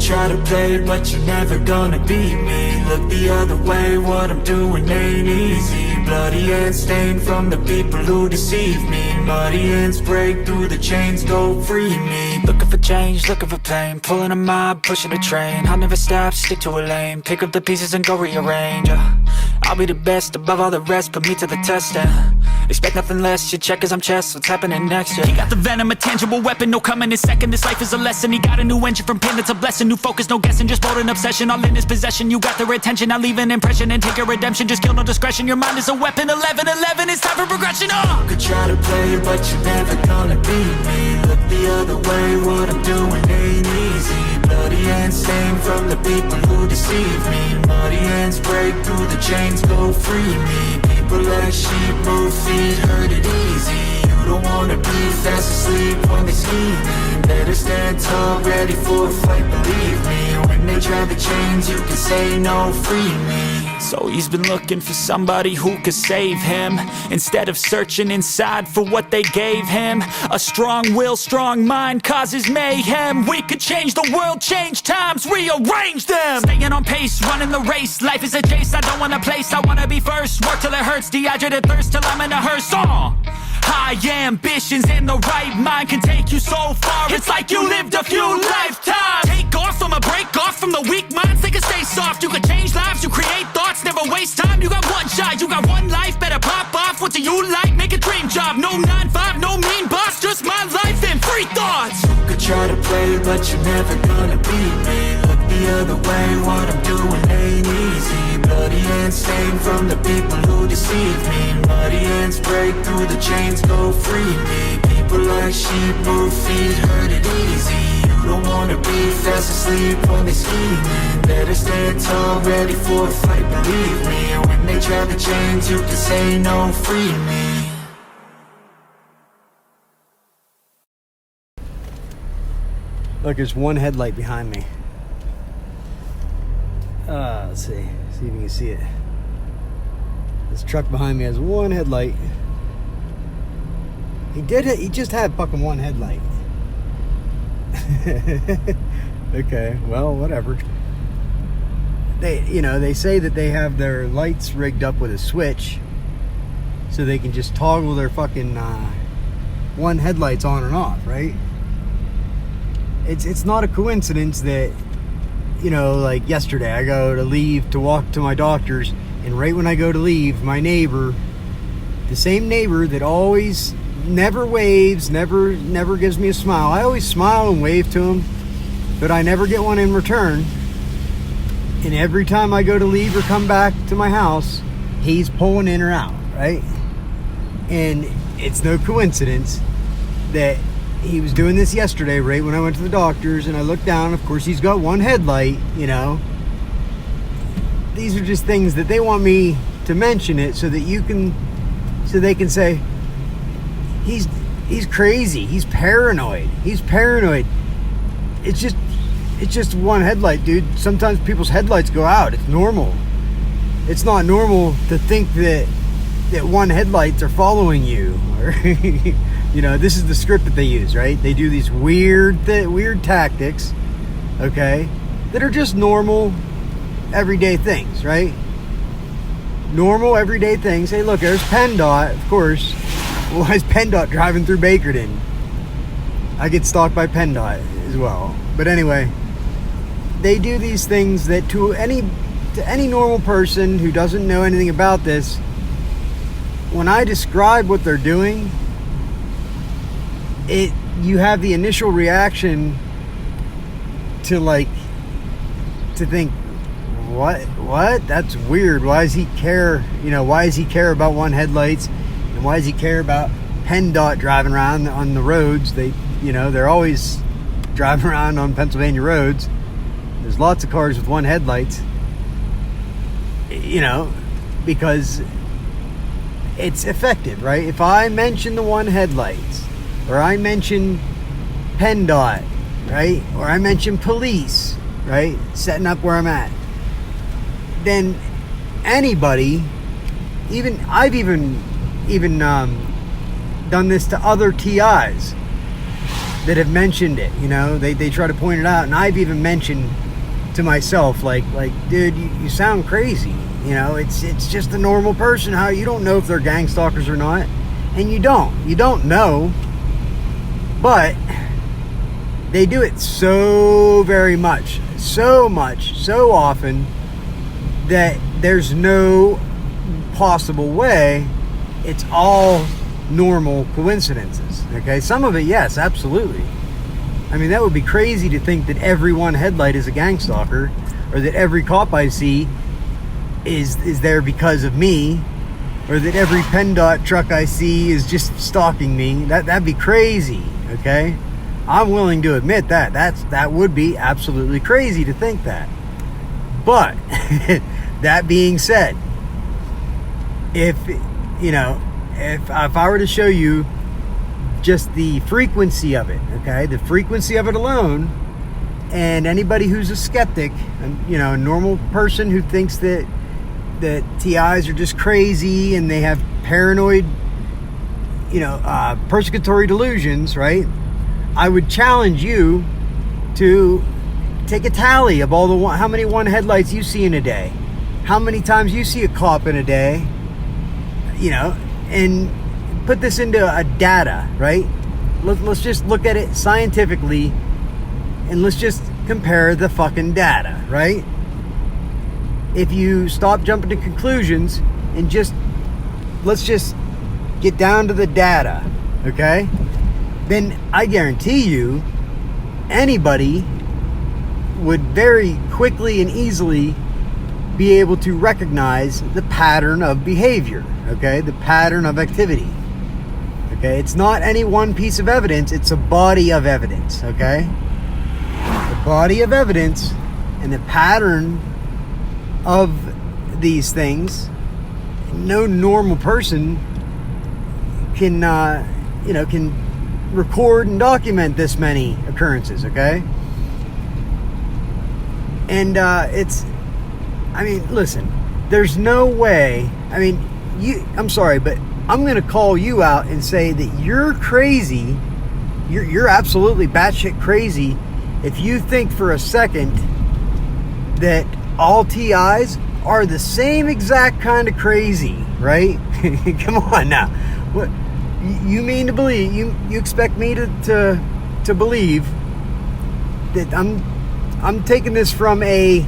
could try to play, but you're never gonna beat me. Look the other way, what I'm doing ain't easy. Bloody hands stained from the people who deceive me. Muddy hands break through the chains, go free me. Looking for change, looking for pain, pulling a mob, pushing a train. I'll never stop, stick to a lane, pick up the pieces and go rearrange. I'll be the best above all the rest, put me to the test and expect nothing less. You check as I'm chess, what's happening next? Yeah. He got the venom, a tangible weapon, no coming in second. This life is a lesson, he got a new engine from pain, it's a blessing. New focus, no guessing, just bold and obsession, all in his possession. You got their attention, I'll leave an impression and take your redemption. Just kill, no discretion, your mind is a weapon. 11-11, it's time for progression. You could try to play, but you're never gonna beat me. Look the other way, what I'm doing ain't easy. Bloody hands stained from the people who deceive me. Muddy hands break through the chains, go free me. People like sheep move feet, hurt it easy. You don't wanna be fast asleep when they scheming. Better stand tall, ready for a fight, believe me. When they try the chains, you can say no, free me. So he's been looking for somebody who could save him, instead of searching inside for what they gave him. A strong will, strong mind causes mayhem. We could change the world, change times, rearrange them. Staying on pace, running the race. Life is a chase, I don't want a place, I wanna be first. Work till it hurts, dehydrated thirst till I'm in a hearse. High ambitions and the right mind can take you so far. It's like you lived a few lifetimes. Take off, I'ma break off from the weak minds. They can stay soft, you can change lives, you create thoughts, never waste time. You got one shot, you got one life, better pop off. What do you like? Make a dream job. No 9-5, no mean boss, just my life and free thoughts. You could try to play, but you're never gonna beat me. Look the other way, what I'm doing ain't easy. Bloody hands stained from the people who deceive me. Muddy hands break through the chains, go free me. People like sheep move feet, hurt it easy. You don't wanna be fast asleep when they scheming. Better stand tall, ready for a fight, believe me. When they try the chains, you can say no, free me. Look, there's one headlight behind me. Let's see if you can see it. This truck behind me has one headlight. He just had fucking one headlight. Okay, well, whatever. They say that they have their lights rigged up with a switch so they can just toggle their fucking one headlights on and off, right? It's not a coincidence that, like yesterday I go to leave to walk to my doctor's, and right when I go to leave, my neighbor, the same neighbor that always never waves, never gives me a smile. I always smile and wave to him, but I never get one in return. And every time I go to leave or come back to my house, he's pulling in or out, right? And it's no coincidence that he was doing this yesterday, right when I went to the doctor's, and I looked down. Of course, he's got one headlight, These are just things that they want me to mention it so that they can say, he's crazy, he's paranoid. It's just one headlight, dude. Sometimes people's headlights go out. It's normal. It's not normal to think that one headlights are following you, or this is the script that they use, right? They do these weird tactics, okay, that are just normal everyday things, right? Normal everyday things. Hey, look, there's PennDOT, of course. Why is PennDOT driving through Bakerton? I get stalked by PennDOT as well. But anyway, they do these things that to any normal person who doesn't know anything about this, when I describe what they're doing, you have the initial reaction to think, what? That's weird. Why does he care? Why does he care about one headlights? And why does he care about PennDOT driving around on the roads? They're always driving around on Pennsylvania roads. There's lots of cars with one headlights. Because it's effective, right? If I mention the one headlights, or I mention PennDOT, right? Or I mention police, right? Setting up where I'm at, then anybody, I've even done this to other TIs. that have mentioned it. You know, they try to point it out, and I've even mentioned to myself, like, dude, you sound crazy. You know, it's just a normal person. How you don't know if they're gang stalkers or not, and you don't know, but they do it so very much, so often that there's no possible way it's all normal coincidences. Okay, some of it, yes, absolutely. I mean, that would be crazy to think that every one headlight is a gang stalker, or that every cop I see is there because of me, or that every PennDOT truck I see is just stalking me. That'd be crazy. Okay, I'm willing to admit that would be absolutely crazy to think that. But that being said, if I were to show you just the frequency of it, okay, the frequency of it alone, and anybody who's a skeptic, and a normal person who thinks that TIs are just crazy and they have paranoid, persecutory delusions, right? I would challenge you to take a tally of how many one headlights you see in a day, how many times you see a cop in a day, and put this into a data, right? Let's just look at it scientifically, and let's just compare the fucking data, right? If you stop jumping to conclusions and let's just get down to the data, okay? Then I guarantee you anybody would very quickly and easily be able to recognize the pattern of behavior, okay? The pattern of activity. Okay, it's not any one piece of evidence, it's a body of evidence, okay? The body of evidence and the pattern of these things, no normal person can record and document this many occurrences, okay? And listen, there's no way, I'm sorry, but I'm going to call you out and say that you're crazy. You're absolutely batshit crazy if you think for a second that all TIs are the same exact kind of crazy, right? Come on now. What you mean to believe? You expect me to believe that I'm taking this from a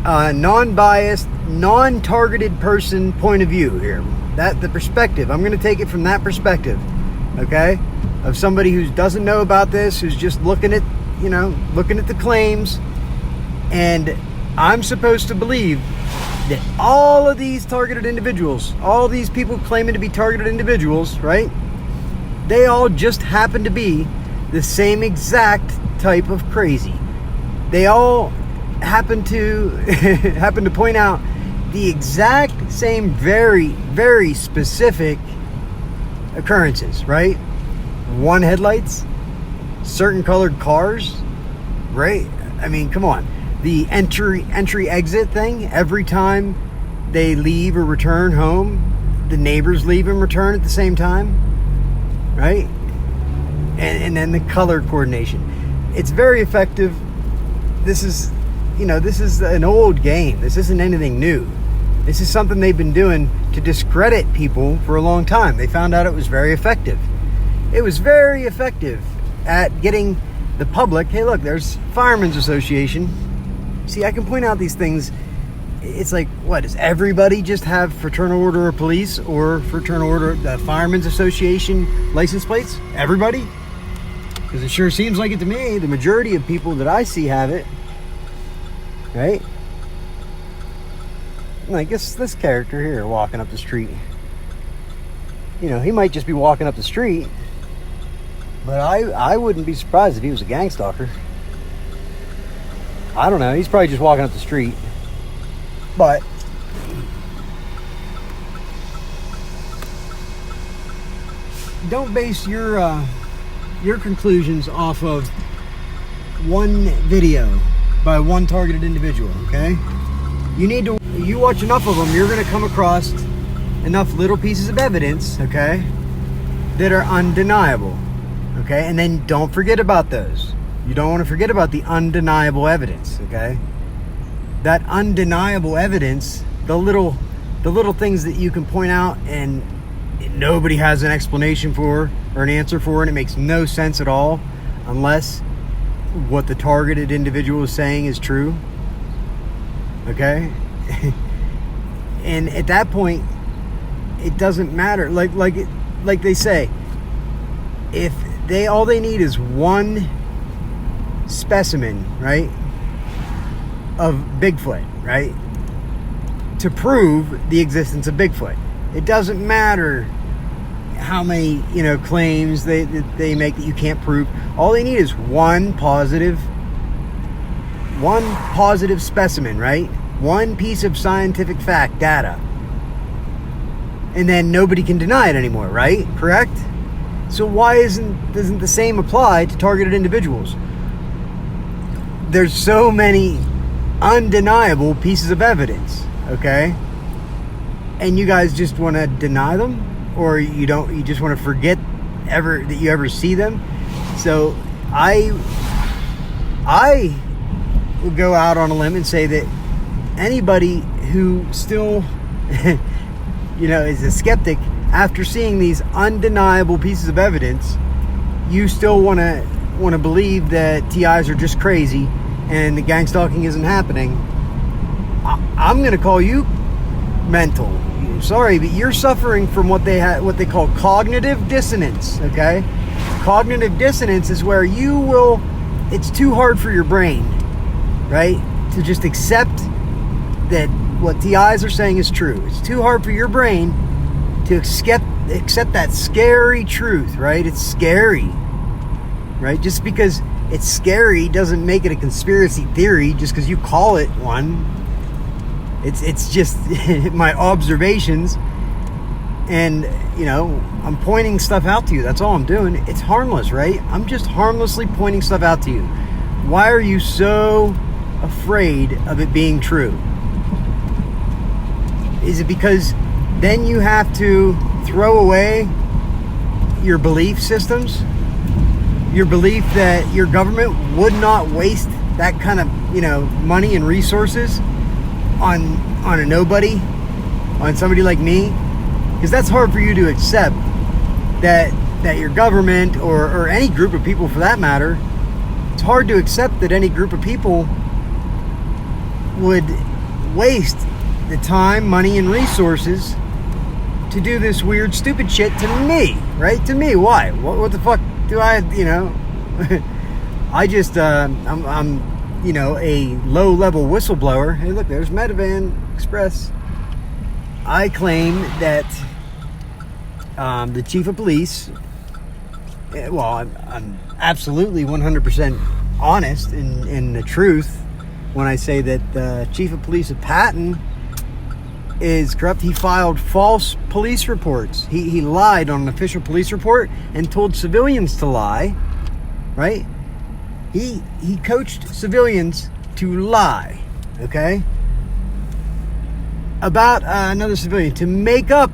non-biased, non-targeted person point of view here. The perspective, I'm going to take it from that perspective, okay? Of somebody who doesn't know about this, who's just looking at the claims, and I'm supposed to believe that all of these targeted individuals, all these people claiming to be targeted individuals, right? They all just happen to be the same exact type of crazy. They all happen to point out the exact same very, very specific occurrences, right? One headlights, certain colored cars, right? I mean, come on. The entry exit thing, every time they leave or return home, the neighbors leave and return at the same time, right? And then the color coordination. It's very effective. This is an old game. This isn't anything new. This is something they've been doing to discredit people for a long time. They found out it was very effective. It was very effective at getting the public, hey look, there's Fireman's Association. See, I can point out these things. It's like, what, does everybody just have Fraternal Order of Police or Fraternal Order, the Fireman's Association license plates? Everybody? Because it sure seems like it to me. The majority of people that I see have it. Right? I guess this character here walking up the street, he might just be walking up the street, but I wouldn't be surprised if he was a gang stalker. I don't know, he's probably just walking up the street, but don't base your conclusions off of one video by one targeted individual, okay? You watch enough of them, you're going to come across enough little pieces of evidence, okay, that are undeniable. Okay, and then don't forget about those. You don't want to forget about the undeniable evidence, okay? That undeniable evidence, the little things that you can point out and nobody has an explanation for or an answer for, and it makes no sense at all unless what the targeted individual is saying is true. Okay? And at that point, it doesn't matter. Like they say, if all they need is one specimen, right, of Bigfoot, right, to prove the existence of Bigfoot. It doesn't matter how many, claims they make that you can't prove. All they need is one positive specimen, right? One piece of scientific fact, data. And then nobody can deny it anymore, right? Correct? So why doesn't the same apply to targeted individuals? There's so many undeniable pieces of evidence, okay? And you guys just want to deny them? Or you just want to forget that you ever see them? So I would go out on a limb and say that anybody who still is a skeptic after seeing these undeniable pieces of evidence, you still want to believe that TIs are just crazy and the gang stalking isn't happening, I'm going to call you mental. Sorry, but you're suffering from what they call cognitive dissonance, okay? Cognitive dissonance is where it's too hard for your brain, right, to just accept that what TIs are saying is true. It's too hard for your brain to accept that scary truth, right? It's scary, right? Just because it's scary doesn't make it a conspiracy theory just because you call it one. It's just my observations, and I'm pointing stuff out to you. That's all I'm doing. It's harmless, right? I'm just harmlessly pointing stuff out to you. Why are you so afraid of it being true? Is it because then you have to throw away your belief systems? Your belief that your government would not waste that kind of, money and resources on a nobody, on somebody like me? Because that's hard for you to accept, that your government or any group of people for that matter, it's hard to accept that any group of people would waste the time, money, and resources to do this weird, stupid shit to me, right? To me, why? What the fuck do I, I just, I'm a low-level whistleblower. Hey, look, there's Metavan Express. I claim that the chief of police, I'm absolutely 100% honest in the truth when I say that the chief of police of PATTON is corrupt. He filed false police reports. He lied on an official police report and told civilians to lie, right? He coached civilians to lie, okay, about another civilian, to make up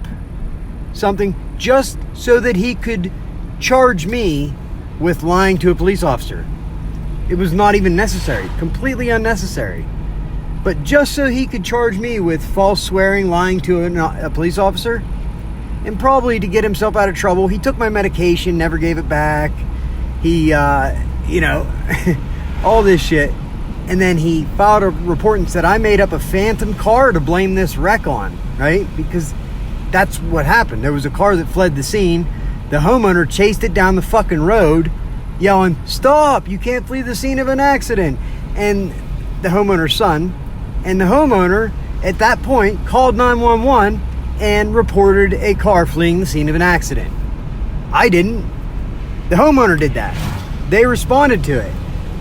something just so that he could charge me with lying to a police officer. It was not even necessary, completely unnecessary. But just so he could charge me with false swearing, lying to a police officer, and probably to get himself out of trouble. He took my medication, never gave it back. He, all this shit. And then he filed a report and said I made up a phantom car to blame this wreck on, right? Because that's what happened. There was a car that fled the scene. The homeowner chased it down the fucking road, yelling, "Stop! You can't flee the scene of an accident." And the homeowner's son, and the homeowner at that point called 911 and reported a car fleeing the scene of an accident. I didn't. The homeowner did that. They responded to it.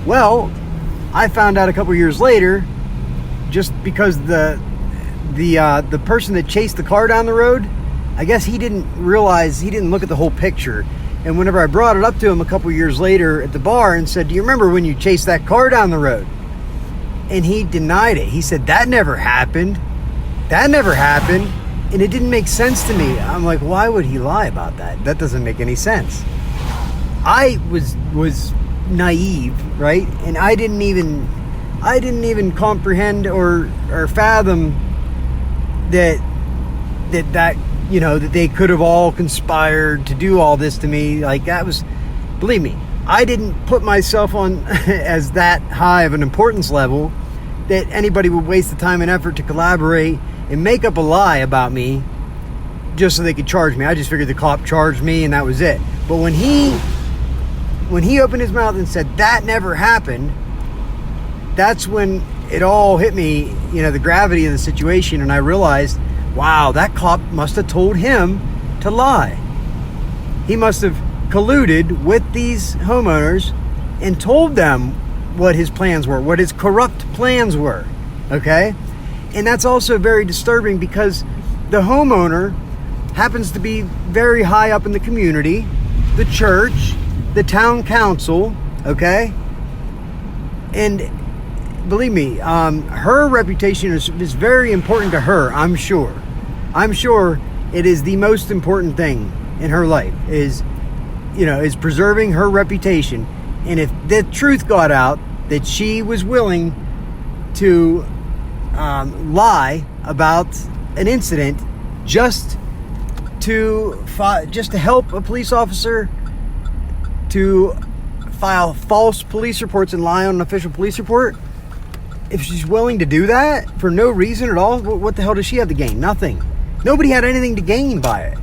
Well, I found out a couple years later, just because the person that chased the car down the road, I guess he didn't look at the whole picture. And whenever I brought it up to him a couple years later at the bar and said, "Do you remember when you chased that car down the road?" And he denied it. He said, "That never happened. That never happened." And it didn't make sense to me. I'm like, why would he lie about that? That doesn't make any sense. I was naive, right? And I didn't even comprehend or fathom that that they could have all conspired to do all this to me. Like, that was, believe me, I didn't put myself on as that high of an importance level that anybody would waste the time and effort to collaborate and make up a lie about me just so they could charge me. I just figured the cop charged me and that was it. But when he opened his mouth and said that never happened, that's when it all hit me, the gravity of the situation, and I realized, wow, that cop must have told him to lie. He must have colluded with these homeowners and told them what his plans were, what his corrupt plans were, okay? And that's also very disturbing because the homeowner happens to be very high up in the community, the church, the town council, okay? And believe me, her reputation is very important to her, I'm sure. I'm sure it is the most important thing in her life is preserving her reputation. And if the truth got out that she was willing to lie about an incident just to help a police officer to file false police reports and lie on an official police report, if she's willing to do that for no reason at all, what the hell does she have to gain? Nothing. Nobody had anything to gain by it.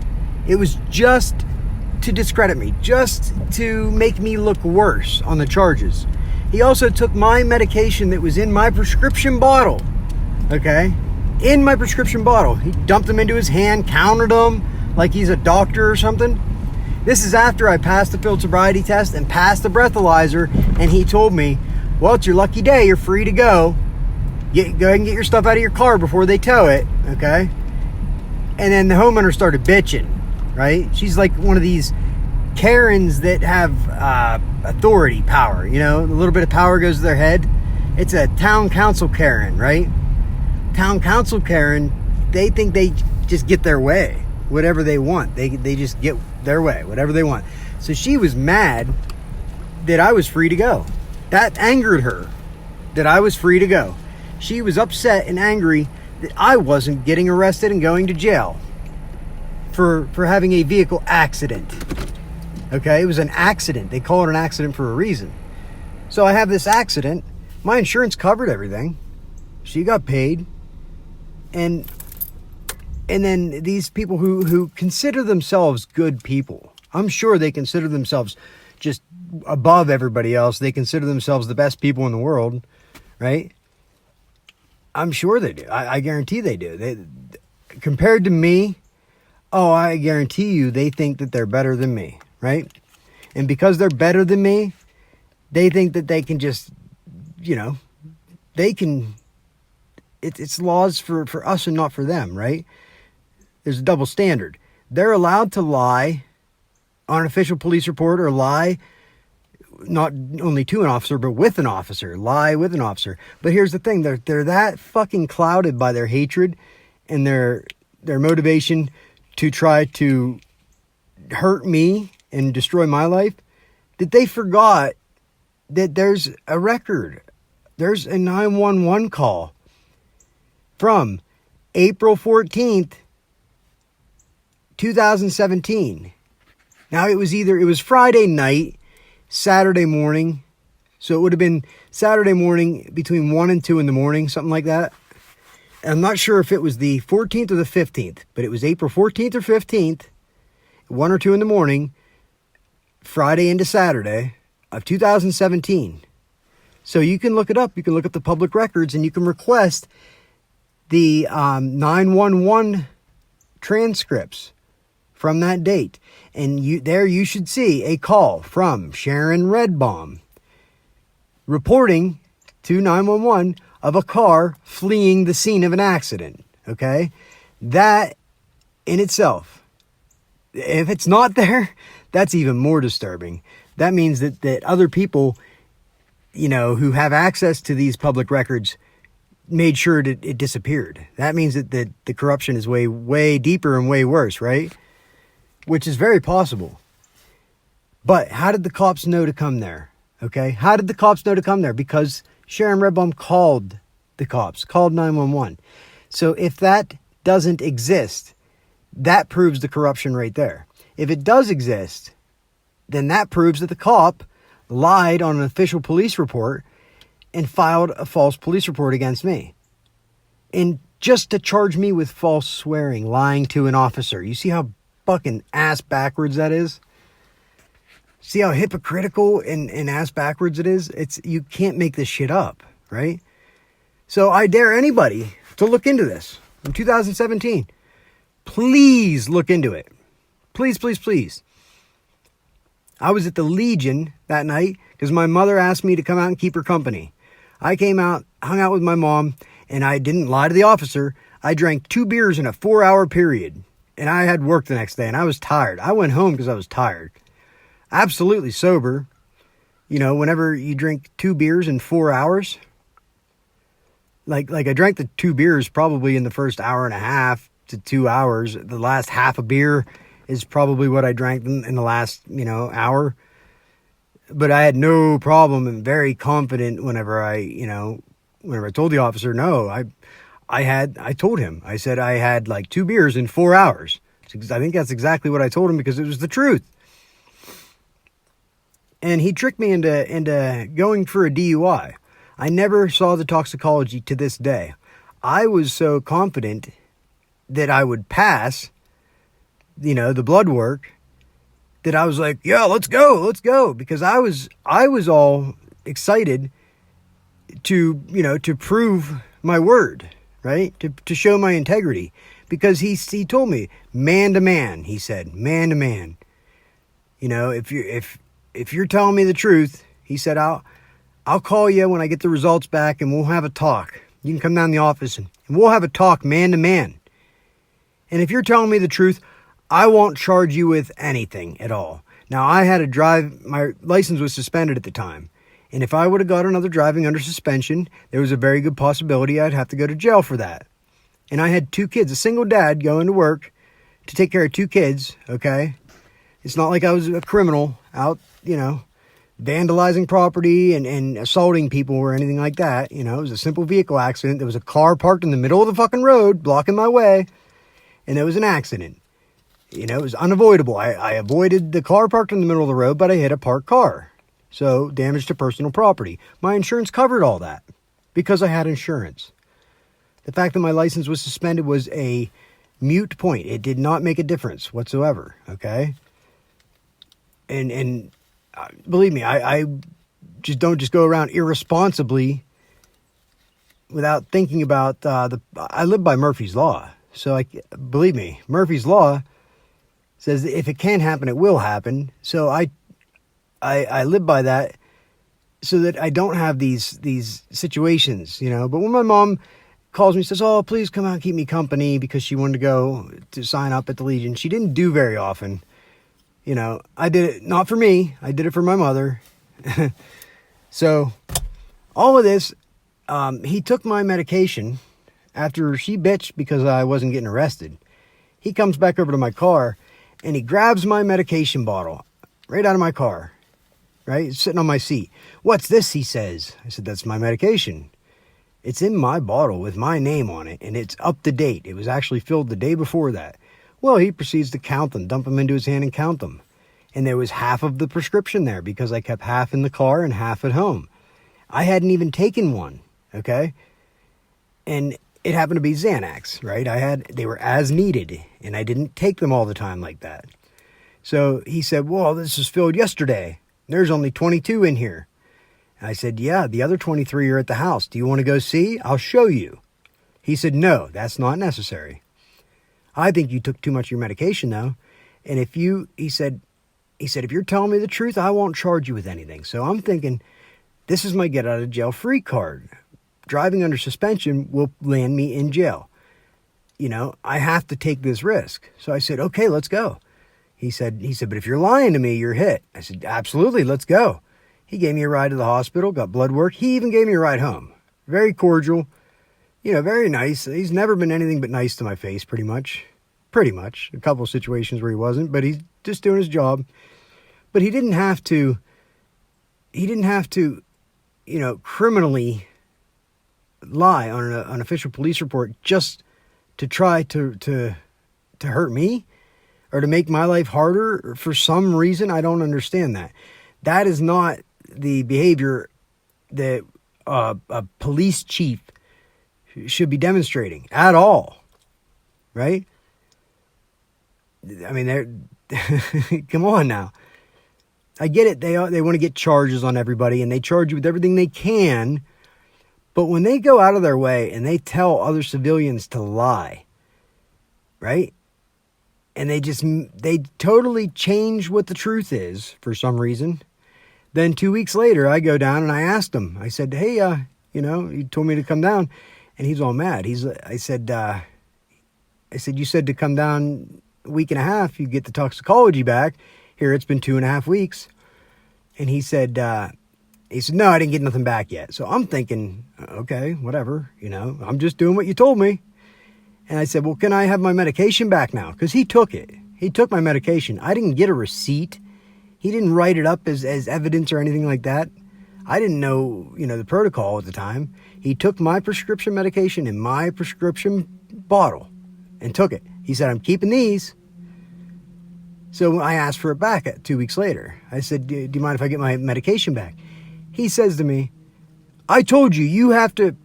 It was just to discredit me, just to make me look worse on the charges. He also took my medication that was in my prescription bottle, okay? In my prescription bottle. He dumped them into his hand, counted them like he's a doctor or something. This is after I passed the field sobriety test and passed the breathalyzer, and he told me, well, it's your lucky day, you're free to go. Go ahead and get your stuff out of your car before they tow it, okay? And then the homeowner started bitching, right? She's like one of these Karens that have authority power, a little bit of power goes to their head. It's a town council Karen, right? Town council Karen, they think they just get their way, whatever they want. They just get their way, whatever they want. So she was mad that I was free to go. That angered her, that I was free to go. She was upset and angry that I wasn't getting arrested and going to jail for having a vehicle accident. Okay, it was an accident. They call it an accident for a reason. So I have this accident. My insurance covered everything. She got paid. And then these people who consider themselves good people, I'm sure they consider themselves just above everybody else. They consider themselves the best people in the world, right? I'm sure they do. I guarantee they do. Compared to me, I guarantee you they think that they're better than me, right? And because they're better than me, they think that they can just, it's laws for us and not for them, right? There's a double standard. They're allowed to lie on an official police report or lie not only to an officer, but with an officer. Lie with an officer. But here's the thing. They're that fucking clouded by their hatred and their motivation to try to hurt me and destroy my life that they forgot that there's a record. There's a 911 call from April 14th, 2017. Now it was Friday night, Saturday morning. So it would have been Saturday morning between 1 and 2 in the morning, something like that. And I'm not sure if it was the 14th or the 15th, but it was April 14th or 15th, 1 or 2 in the morning, Friday into Saturday of 2017. So you can look it up. You can look up the public records and you can request the 911 transcripts from that date. And you should see a call from Sharon Redbaum reporting to 911 of a car fleeing the scene of an accident. Okay? That in itself, if it's not there, that's even more disturbing. That means that other people, who have access to these public records made sure that it disappeared. That means that the corruption is way, way deeper and way worse, right? Which is very possible. But how did the cops know to come there? Okay, how did the cops know to come there? Because Sharon Redbaum called the cops, called 911. So if that doesn't exist, that proves the corruption right there. If it does exist, then that proves that the cop lied on an official police report and filed a false police report against me. And just to charge me with false swearing, lying to an officer. You see how fucking ass backwards that is? See how hypocritical and ass backwards it is? You can't make this shit up, right? So I dare anybody to look into this. In 2017, please look into it. Please, please, please. I was at the Legion that night because my mother asked me to come out and keep her company. I came out, hung out with my mom, and I didn't lie to the officer. I drank 2 beers in a 4-hour period, and I had work the next day, and I was tired. I went home because I was tired. Absolutely sober. You know, whenever you drink 2 beers in 4 hours, like I drank the 2 beers probably in the first hour and a half to 2 hours. The last half a beer is probably what I drank in the last, hour. But I had no problem and very confident whenever I told the officer, no, I told him, I said I had like 2 beers in 4 hours. I think that's exactly what I told him because it was the truth. And he tricked me into going for a DUI. I never saw the toxicology to this day. I was so confident that I would pass, the blood work, that I was like, yeah, let's go. Because I was all excited to prove my word, right? To show my integrity. Because he told me, man to man, he said, man to man. If you're telling me the truth, he said, I'll call you when I get the results back and we'll have a talk. You can come down to the office and we'll have a talk man to man. And if you're telling me the truth, I won't charge you with anything at all. Now, I had to drive, my license was suspended at the time. And if I would have got another driving under suspension, there was a very good possibility I'd have to go to jail for that. And I had 2 kids, a single dad going to work to take care of 2 kids, okay? It's not like I was a criminal out, vandalizing property and assaulting people or anything like that. It was a simple vehicle accident. There was a car parked in the middle of the fucking road blocking my way. And there was an accident. It was unavoidable. I avoided the car parked in the middle of the road, but I hit a parked car. So damage to personal property. My insurance covered all that because I had insurance. The fact that my license was suspended was a moot point. It did not make a difference whatsoever. Okay. And believe me, I just don't just go around irresponsibly without thinking about I live by Murphy's Law. So believe me, Murphy's Law says that if it can happen, it will happen. So I live by that so that I don't have these situations, But when my mom calls me and says, oh, please come out and keep me company because she wanted to go to sign up at the Legion. She didn't do very often. I did it not for me. I did it for my mother. So all of this, he took my medication after she bitched because I wasn't getting arrested. He comes back over to my car and he grabs my medication bottle right out of my car, right? It's sitting on my seat. What's this? He says. I said, that's my medication. It's in my bottle with my name on it and it's up to date. It was actually filled the day before that. Well, he proceeds to count them, dump them into his hand and count them. And there was half of the prescription there because I kept half in the car and half at home. I hadn't even taken one, okay? And it happened to be Xanax, right? They were as needed and I didn't take them all the time like that. So he said, well, this was filled yesterday. There's only 22 in here. And I said, yeah, the other 23 are at the house. Do you want to go see? I'll show you. He said, no, that's not necessary. I think you took too much of your medication though. And he said, if you're telling me the truth, I won't charge you with anything. So I'm thinking, this is my get out of jail free card. Driving under suspension will land me in jail. I have to take this risk. So I said, okay, let's go. He said, but if you're lying to me, you're hit. I said, absolutely, let's go. He gave me a ride to the hospital, got blood work. He even gave me a ride home. Very cordial. Very nice. He's never been anything but nice to my face, pretty much. A couple of situations where he wasn't, but he's just doing his job. But he didn't have to, criminally lie on an official police report just to try to hurt me or to make my life harder for some reason. I don't understand that. That is not the behavior that a police chief should be demonstrating at all, right? I mean, they're come on now. I get it. They want to get charges on everybody, and they charge you with everything they can. But when they go out of their way and they tell other civilians to lie, right? And they totally change what the truth is for some reason. Then 2 weeks later, I go down and I asked him. I said, "Hey, you told me to come down," and he's all mad. I said, "You said to come down a week and a half. You get the toxicology back. Here, it's been 2.5 weeks." And he said, "No, I didn't get nothing back yet." So I'm thinking, okay, whatever. I'm just doing what you told me. And I said, "Well, can I have my medication back now?" Because he took it. He took my medication. I didn't get a receipt. He didn't write it up as evidence or anything like that. I didn't know, the protocol at the time. He took my prescription medication in my prescription bottle and took it. He said, "I'm keeping these." So I asked for it back 2 weeks later. I said, do you mind if I get my medication back?" He says to me, "I told you, you have to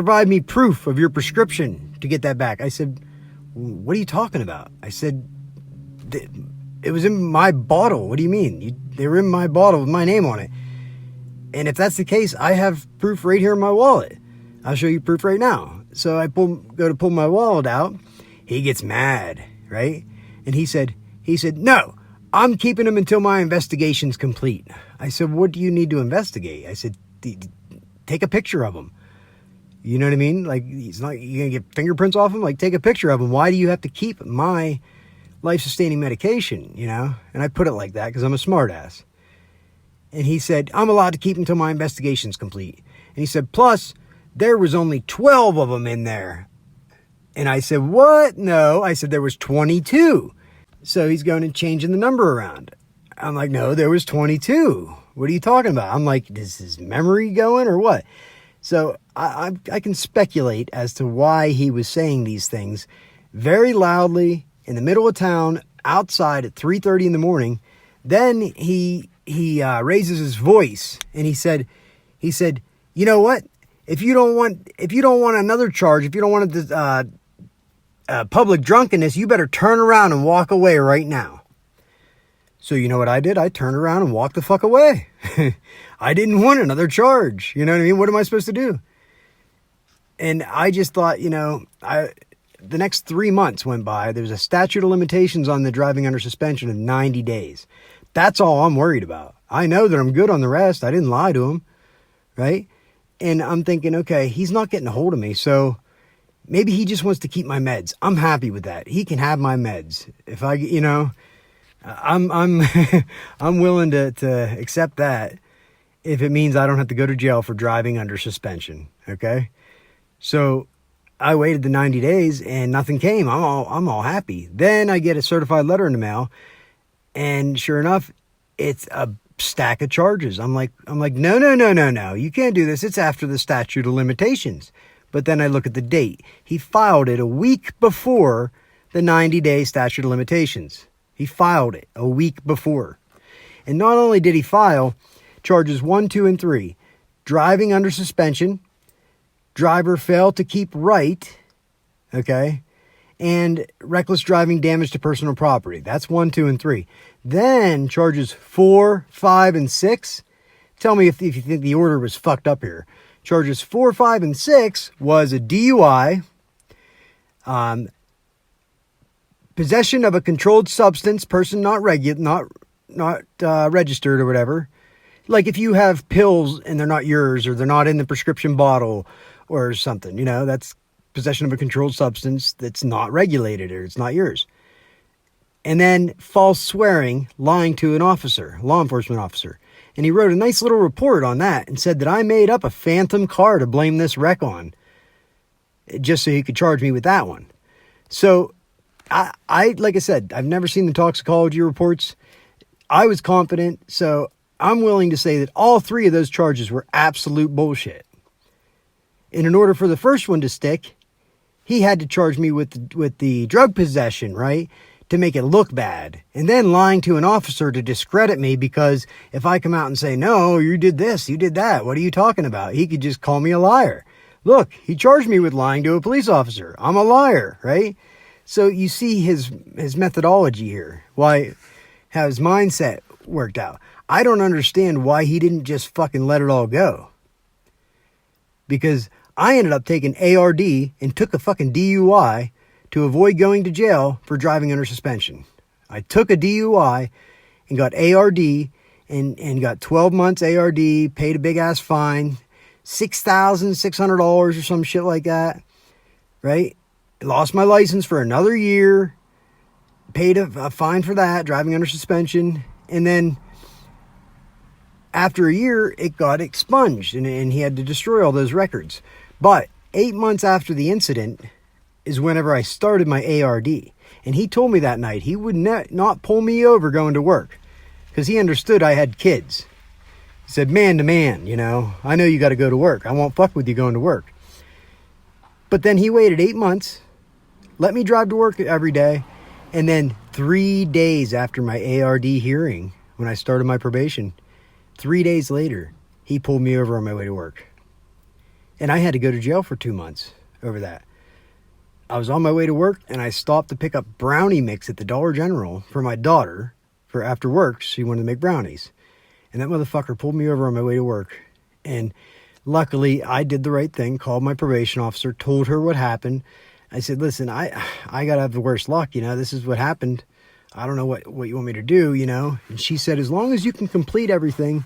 provide me proof of your prescription to get that back." I said, "What are you talking about?" I said, "It was in my bottle. What do you mean? They were in my bottle with my name on it. And if that's the case, I have proof right here in my wallet. I'll show you proof right now." So I go to pull my wallet out. He gets mad, right? And he said, "No, I'm keeping him until my investigation's complete." I said, "What do you need to investigate?" I said, "Take a picture of him." You know what I mean? Like, he's not, you're going to get fingerprints off him? Like, take a picture of him. Why do you have to keep my life-sustaining medication, And I put it like that because I'm a smartass. And he said, "I'm allowed to keep him until my investigation's complete." And he said, "Plus, there was only 12 of them in there." And I said, "What? No." I said, "There was 22. So he's going and changing the number around. I'm like, "No, there was 22. What are you talking about?" I'm like, "Is his memory going or what?" So I can speculate as to why he was saying these things very loudly in the middle of town, outside at 3:30 in the morning. Then he raises his voice and he said, "You know what? If you don't want another charge, if you don't want public drunkenness, you better turn around and walk away right now." So you know what I did? I turned around and walked the fuck away. I didn't want another charge. You know what I mean? What am I supposed to do? And I just thought, the next 3 months went by. There's a statute of limitations on the driving under suspension of 90 days. That's all I'm worried about. I know that I'm good on the rest. I didn't lie to him, right? And I'm thinking, okay, he's not getting a hold of me, so maybe he just wants to keep my meds. I'm happy with that. He can have my meds. If I'm I'm willing to accept that if it means I don't have to go to jail for driving under suspension. Okay, so I waited the 90 days and nothing came. I'm all happy. Then I get a certified letter in the mail, and sure enough, it's a stack of charges. I'm like, no. You can't do this. It's after the statute of limitations. But then I look at the date. He filed it a week before the 90-day statute of limitations. He filed it a week before. And not only did he file charges 1, 2, and 3, driving under suspension, driver failed to keep right, okay, and reckless driving, damage to personal property. That's 1, 2, and 3. Then charges 4, 5, and 6. Tell me if you think the order was fucked up here. Charges 4, 5, and 6 was a DUI, possession of a controlled substance, person not registered or whatever. Like if you have pills and they're not yours, or they're not in the prescription bottle or something, that's possession of a controlled substance that's not regulated or it's not yours. And then false swearing, lying to an officer, law enforcement officer. And he wrote a nice little report on that and said that I made up a phantom car to blame this wreck on, just so he could charge me with that one. So I like I said, I've never seen the toxicology reports. I was confident, so I'm willing to say that all 3 of those charges were absolute bullshit. And in order for the first one to stick, he had to charge me with the drug possession, right? To make it look bad. And then lying to an officer to discredit me, because if I come out and say, no, you did this, you did that, what are you talking about? He could just call me a liar. Look, he charged me with lying to a police officer. I'm a liar, right? So you see his methodology here, how his mindset worked out. I don't understand why he didn't just fucking let it all go. Because I ended up taking ARD and took a fucking DUI to avoid going to jail for driving under suspension. I took a DUI and got ARD and got 12 months ARD, paid a big ass fine, $6,600 or some shit like that, right? Lost my license for another year, paid a fine for that, driving under suspension, and then after a year, it got expunged, and he had to destroy all those records. But 8 months after the incident is whenever I started my ARD. And he told me that night he would not pull me over going to work, because he understood I had kids. He said, man to man, I know you got to go to work. I won't fuck with you going to work. But then he waited 8 months, let me drive to work every day. And then 3 days after my ARD hearing, when I started my probation, 3 days later, he pulled me over on my way to work. And I had to go to jail for 2 months over that. I was on my way to work, and I stopped to pick up brownie mix at the Dollar General for my daughter for after work. She wanted to make brownies. And that motherfucker pulled me over on my way to work. And luckily, I did the right thing, called my probation officer, told her what happened. I said, listen, I got to have the worst luck. This is what happened. I don't know what you want me to do, And she said, as long as you can complete everything,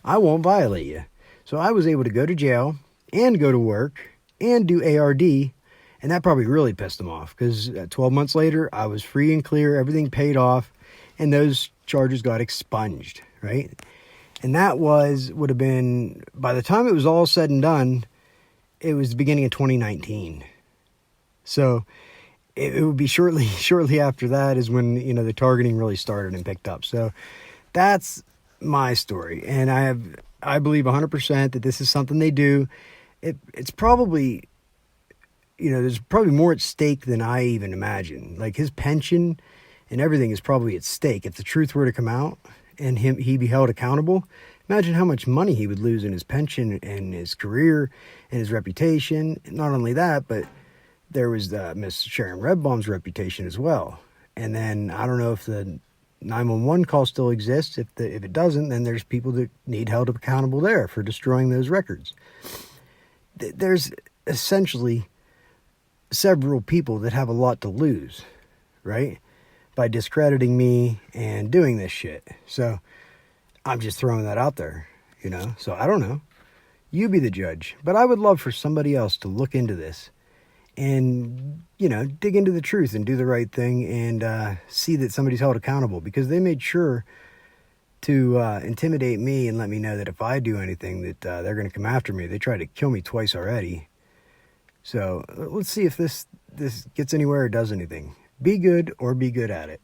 I won't violate you. So I was able to go to jail and go to work and do ARD. And that probably really pissed him off, because 12 months later, I was free and clear, everything paid off, and those charges got expunged, right? And that would have been, by the time it was all said and done, it was the beginning of 2019. So it would be shortly after that is when, the targeting really started and picked up. So that's my story. And I believe 100% that this is something they do. It's probably, there's probably more at stake than I even imagine. Like his pension and everything is probably at stake. If the truth were to come out and he be held accountable, imagine how much money he would lose in his pension and his career and his reputation. Not only that, but there was Miss Sharon Redbaum's reputation as well. And then I don't know if the 911 call still exists. If it doesn't, then there's people that need held accountable there for destroying those records. There's essentially several people that have a lot to lose, right? By discrediting me and doing this shit. So I'm just throwing that out there, So I don't know. You be the judge. But I would love for somebody else to look into this and, dig into the truth and do the right thing and see that somebody's held accountable, because they made sure to intimidate me and let me know that if I do anything that they're going to come after me. They tried to kill me twice already. So let's see if this gets anywhere or does anything. Be good or be good at it.